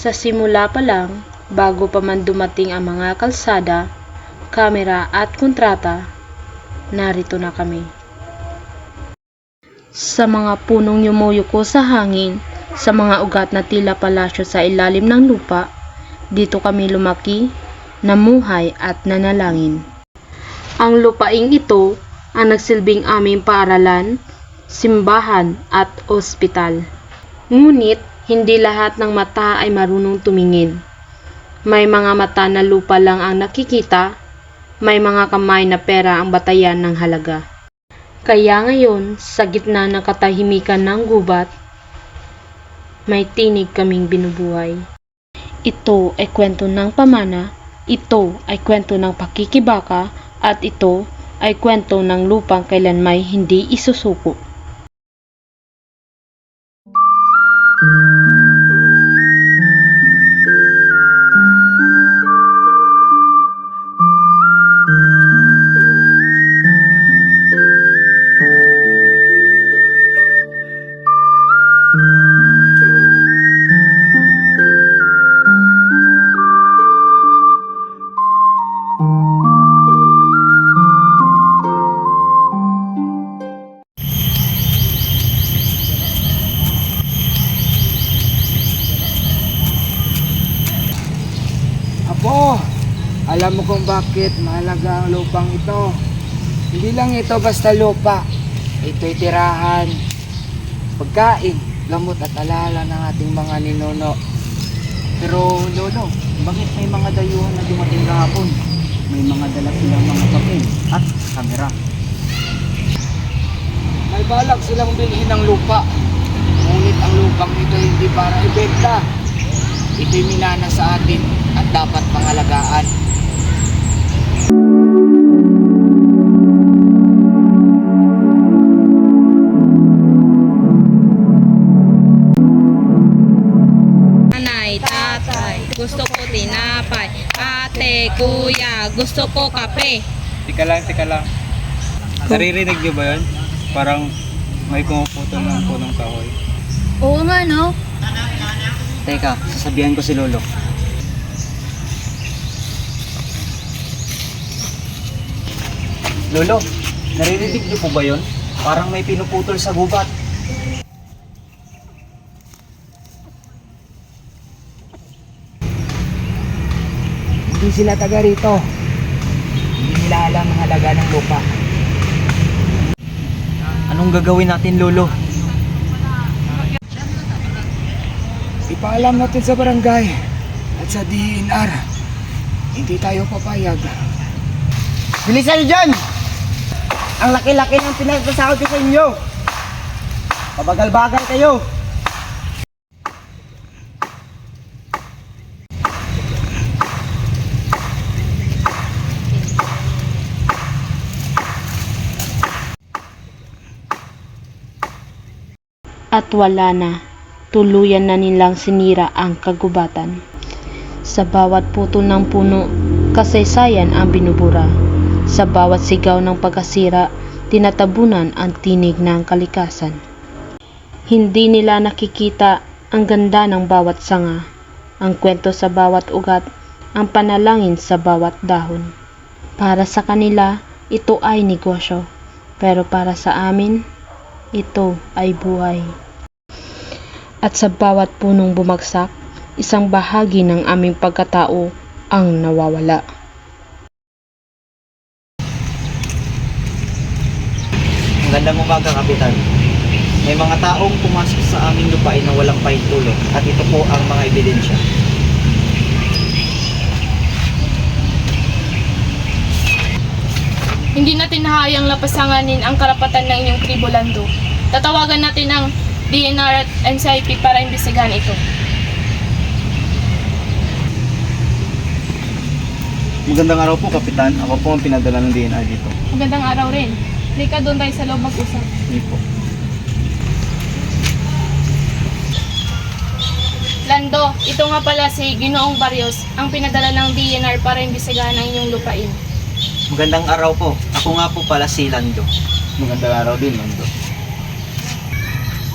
Sa simula pa lang, bago pa man dumating ang mga kalsada, kamera at kontrata, narito na kami. Sa mga punong yumuyuko sa hangin, sa mga ugat na tila palasyo sa ilalim ng lupa, dito kami lumaki, namuhay at nanalangin. Ang lupaing ito ang nagsilbing aming paaralan, simbahan at ospital. Ngunit hindi lahat ng mata ay marunong tumingin. May mga mata na lupa lang ang nakikita, may mga kamay na pera ang batayan ng halaga. Kaya ngayon, sa gitna ng katahimikan ng gubat, may tinig kaming binubuhay. Ito ay kwento ng pamana, ito ay kwento ng pakikibaka, at ito ay kwento ng lupang kailanmay hindi isusuko. Apo, alam mo kung bakit mahalaga ang lupang ito. Hindi lang ito basta lupa. Ito'y tirahan, pagkain, gamot at alala ng ating mga ninuno. Pero Lolo, bakit may mga dayuhan na dumating kahapon? May mga dala silang mga papel at kamera. May balak silang bilhin ng lupa. Ngunit ang lupang ito hindi para ibenta. Ito'y minana sa atin at dapat pangalagaan. Nanay, tatay, gusto ko tinapay. Ate, kuya, gusto ko kape. Tika lang. Naririnig niyo ba yun? Parang may kumuputol ng punong kahoy. Oo nga, no? Teka, sasabihan ko si Lolo. Lolo, naririnig niyo po ba yun? Parang may pinuputol sa gubat. Hindi sila taga rito. Hindi nila alam ang halaga ng lupa. Anong gagawin natin, Lolo? Ipaalam natin sa barangay at sa DNR. Hindi tayo papayag. Bilisan niyo dyan! Ang laki-laki ng pinagpasahod ko sa inyo! Pabagal-bagal kayo! At wala na, tuluyan na nilang sinira ang kagubatan. Sa bawat puto ng puno, kasaysayan ang binubura. Sa bawat sigaw ng pagkasira, tinatabunan ang tinig ng kalikasan. Hindi nila nakikita ang ganda ng bawat sanga, ang kwento sa bawat ugat, ang panalangin sa bawat dahon. Para sa kanila, ito ay negosyo, pero para sa amin, ito ay buhay. At sa bawat punong bumagsak, isang bahagi ng aming pagkatao ang nawawala. Magandang umaga, Kapitan. May mga taong pumasok sa aming lupain na walang pahintulot at ito po ang mga ebidensya. Hindi natin nahayang lapasanganin ang karapatan ng inyong tribo, Lando. Tatawagan natin ang DNR at NCIP para imbestigahan ito. Magandang araw po, Kapitan. Ako po ang pinadala ng DNR dito. Magandang araw rin. Halika doon tayo sa loob mag-usap. Hindi po. Lando, ito nga pala si Ginoong Barrios, ang pinadala ng DNR para imbestigahan ang inyong lupain. Magandang araw po. Ako nga po pala si Lando. Magandang araw din, Lando.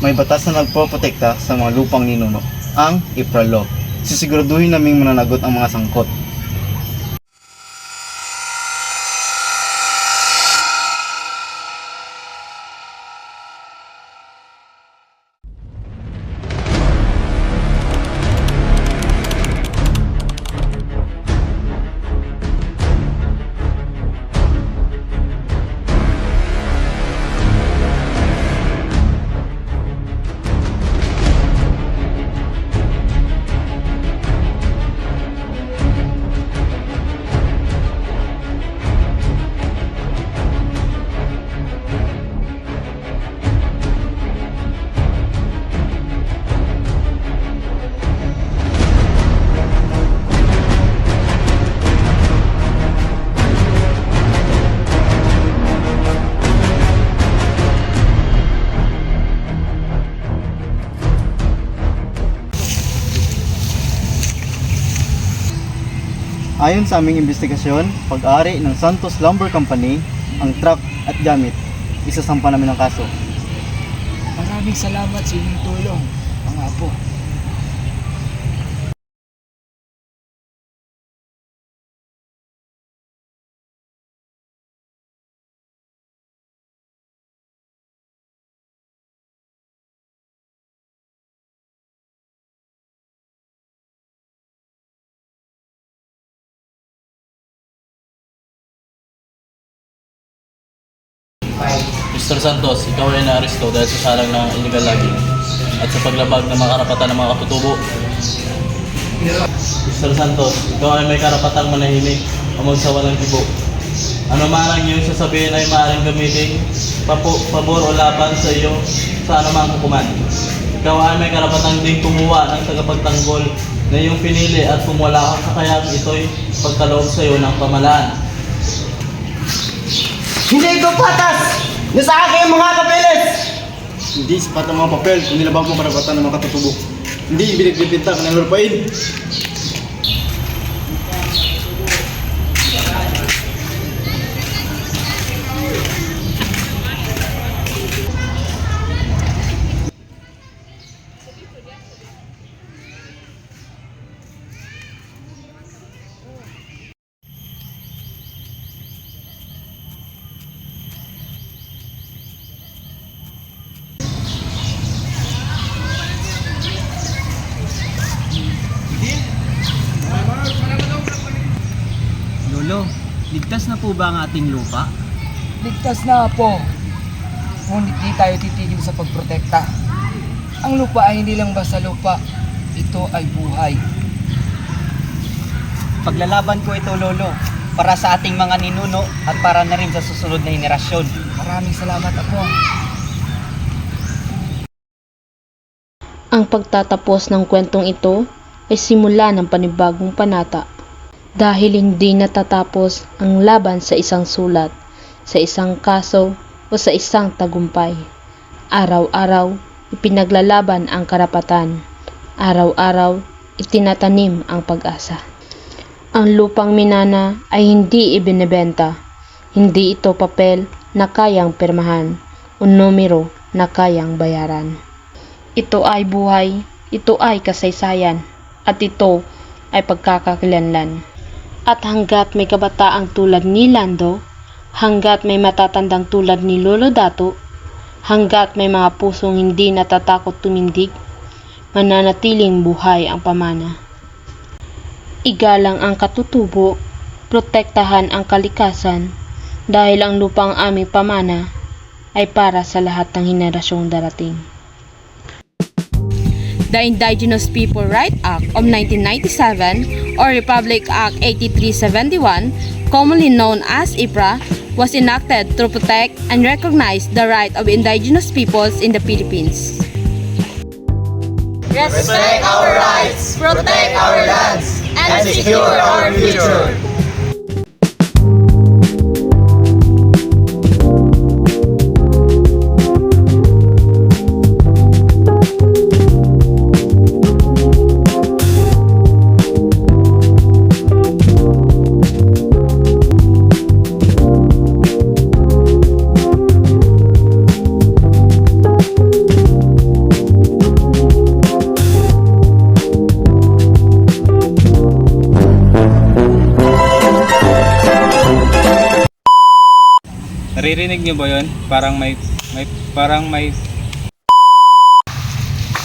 May batas na nagpoprotekta sa mga lupang ninuno, ang IPRA Law. sisiguraduhin naming mananagot ang mga sangkot. Ayon sa aming investigasyon, pag-ari ng Santos Lumber Company, ang truck at gamit, isasampa namin ang kaso. Maraming salamat sa inyong tulong, mga apo. Mr. Santos, ikaw ay naaresto dahil sa salang ng illegal logging at sa paglabag ng mga karapatan ng mga katutubo. Mr. Santos, ikaw ay may karapatang manahimik o magsawalang tibo. Ano man ang iyong sasabihin ay maaaring gamitin pabor o laban sa iyo sa anumang hukuman. Ikaw ay may karapatang ding kumuha ng tagapagtanggol na iyong pinili at kung wala kang kakayang ito'y pagkaloob sa iyo ng pamalaan. Hindi ito patas! Nasa akin ang mga papeles! Hindi sapat ang mga papel kung nilabag mo karapatan ng mga katutubo. Hindi ibinibinta ka ng lupain. Lolo, ligtas na po ba ang ating lupa? Ligtas na, apo. Ngunit di tayo titigil sa pagprotekta. Ang lupa ay hindi lang basta lupa. Ito ay buhay. Paglalaban ko ito, Lolo, para sa ating mga ninuno at para na rin sa susunod na henerasyon. Maraming salamat, apo. Ang pagtatapos ng kwentong ito ay simula ng panibagong panata. Dahil hindi natatapos ang laban sa isang sulat, sa isang kaso o sa isang tagumpay. Araw-araw, ipinaglalaban ang karapatan. Araw-araw, itinatanim ang pag-asa. Ang lupang minana ay hindi ibinebenta. Hindi ito papel na kayang pirmahan o numero na kayang bayaran. Ito ay buhay, ito ay kasaysayan, at ito ay pagkakakilanlan. At hanggat may kabataang tulad ni Lando, hanggat may matatandang tulad ni Lolo Dato, hanggat may mga pusong hindi natatakot tumindig, mananatiling buhay ang pamana. Igalang ang katutubo, protektahan ang kalikasan, dahil ang lupang aming pamana ay para sa lahat ng henerasyong darating. The Indigenous People Rights Act of 1997 or Republic Act 8371, commonly known as IPRA, was enacted to protect and recognize the right of indigenous peoples in the Philippines. Respect our rights, protect our lands, and secure our future. Naririnig niyo ba yun? Parang may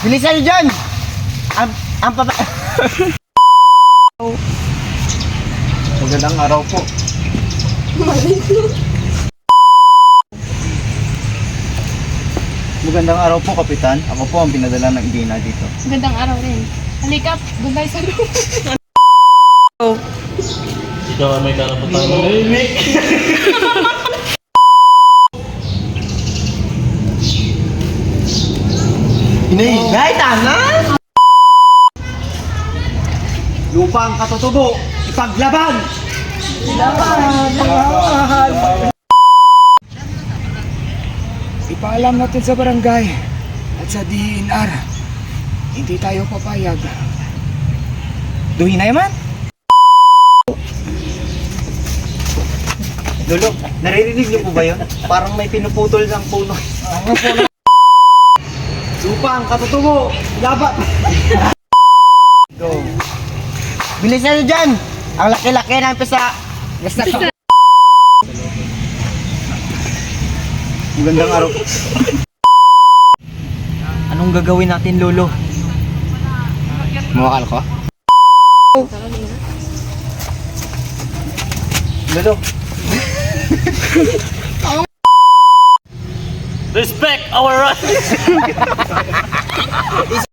Bilisan niyo dyan! Ang papa... Magandang araw po. Magandang araw po, Kapitan. Ako po ang pinadala ng Idina dito. Magandang araw rin. Halika, goodbye sa loob. Ikaw ay may karapatang manahimik. Inay, tama! Lupa ang katutubo, ipaglaban! Ipaalam natin sa barangay at sa DNR. Hindi tayo papayag. Duhin na yaman? Lolo, naririnig niyo po ba yun? Parang may pinuputol ng puno. Lupa ang katutubo, laban! Go. Bilisan niyo dyan! Ang laki-laki ng pisa! Basta ka. Magandang araw. Anong gagawin natin, Lolo? Mawakal ko? Lolo, Respect our rights!